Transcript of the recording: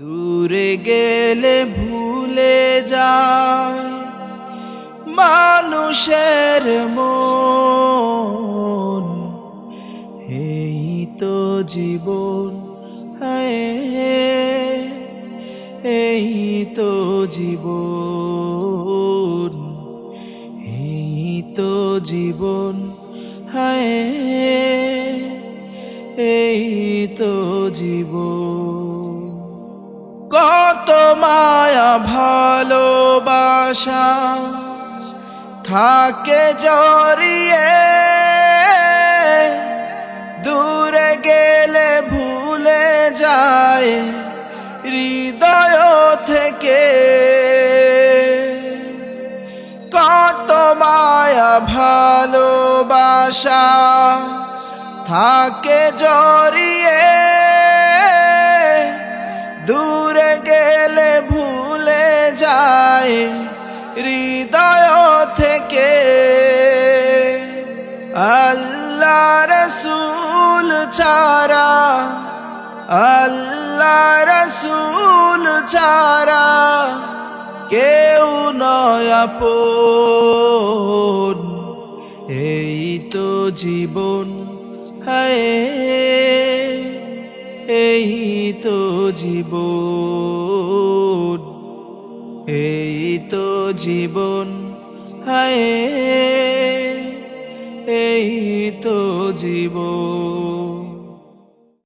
দূরে গেলে ভুলে যায় মানুষের মন। এই তো জীবন, এই তো জীবন, এই তো জীবন, এই তো জীবন। কত মায়া ভালোবাসা থাকে জড়িয়ে, দূরে গেলে ভুলে যায় হৃদয় থেকে। কত মায়া ভালোবাসা থাকে জড়িয়ে, দূরে গেলে ভুলে যায় হৃদয় থেকে। আল্লাহ রসুল ছাড়া, আল্লাহ রসুল ছাড়া কেউ নয় আপন। এই তো জীবন, এই তো জীবন, এই তো জীবন, এই তো জীবন।